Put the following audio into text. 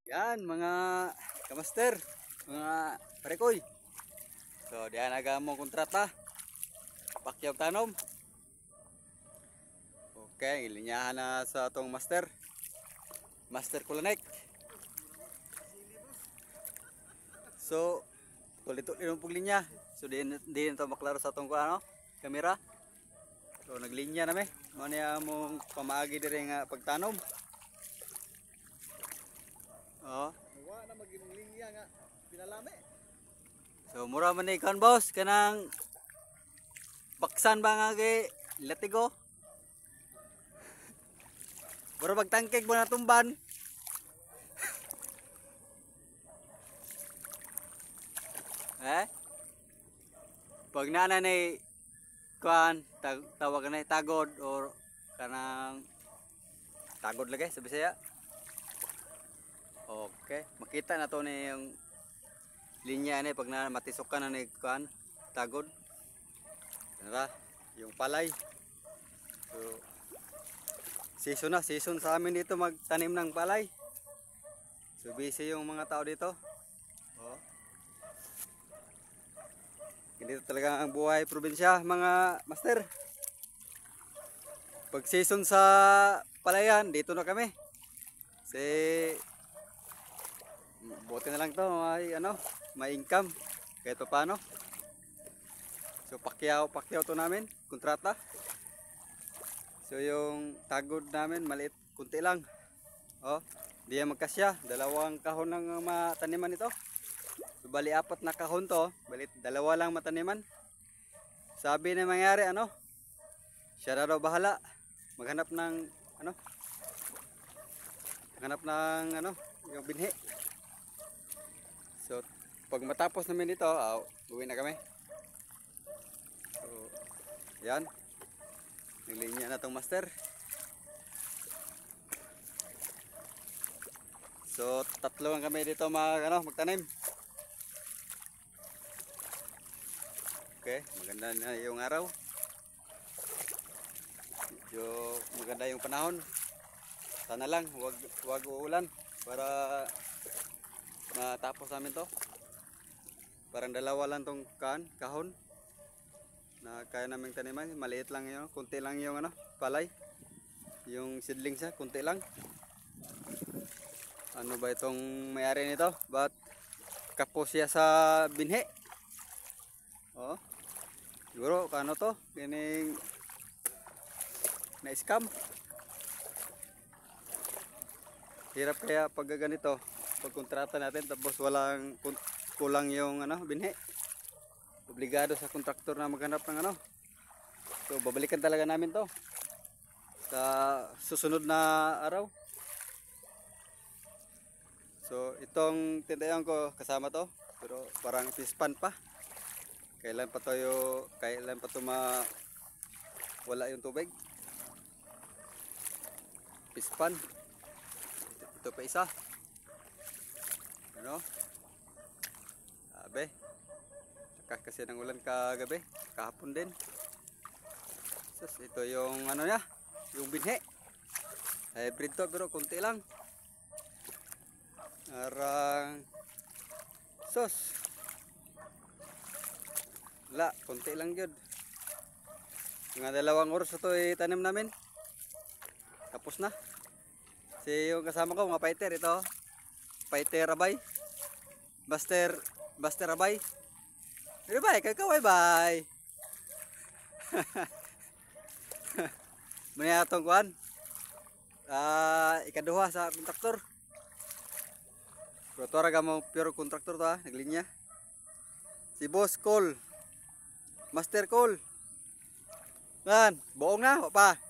Yan mga kamaster, mga parekoy. So diyan aga mo kontrata. Pakyaw tanom. Okay, ilinyahan na sa atong master. Master Kulanek. So tulit-tulit yung linya. So di na to maklaro sa atong ano, kamera. So naglinya na me. Mo niya mong pamaagi diri nga pagtanom. Oh. Wa na maging linya nga pinalami. So mura man ni kon boss kanang baksan ba nga kay latigo. Mura magtangkig mo na tumban. Pag nana ni kuan tawag na tagod or kanang tagod lagi sa Bisaya. Okay, makita na to ni yung linya ni pag na matisok ka na ni kuan tagod. Diba? Yung palay. So season sa amin dito magtanim ng palay. So busy yung mga tao dito. Oh. Ganito talaga ang buhay probinsya mga master. Pag season sa palayan, dito na kami. Kasi buti na lang to, may income kahit pa paano. So pakyaw to namin, kontrata. So yung tagod namin maliit, kunti lang. Oh, di yan magkasya, dalawang kahon ng mataniman ito. So bali apat na kahon to, bali dalawa lang mataniman. Sabi na mangyari siya na daw bahala maghanap ng yung binhi. So pag matapos namin ito, uwi na kami. So yan, naglinya na tong master. So tatlo lang kami dito magtanim. Okay, maganda na yung araw. Medyo maganda yung panahon. Sana lang wag uulan para matapos namin to. Parang dalawa lang tong kahon na kaya naming taniman. Maliit lang yun, kunti lang yung palay. Yung seedlings kunti lang. Ano ba itong may-ari nito? Ba't kapos siya sa binhi? Oh. Siguro kano to? Kining na-scam. Hirap kaya pag ganito, pag kontrata natin tapos walang kulang yung binhi. Obligado sa kontraktor na maghanap ng So babalikan talaga namin to sa susunod na araw. So itong tindayan ko kasama to, pero parang pispan pa. Kailan pa to wala yung tubig. Pispan. Ito pa isa. Abe. Saka kasi ng ulan kagabi, kahapon din. Sus, ito yung yung binhi. Hybrid to pero konti lang. Arang sus. Wala, konti lang yun. Mga 2 oras ito itanim namin. Tapos na. Si yung kasama ko, mga fighter ito. Fighter Abay. Buster Abay. Pero bye, kakaway bye. Muna itong kuhan. Ikaduha sa kontraktor. Pero ito raga mo pure kontraktor to naglinya. Si Boss Cole. Master Cole. Yan, buong na, pa.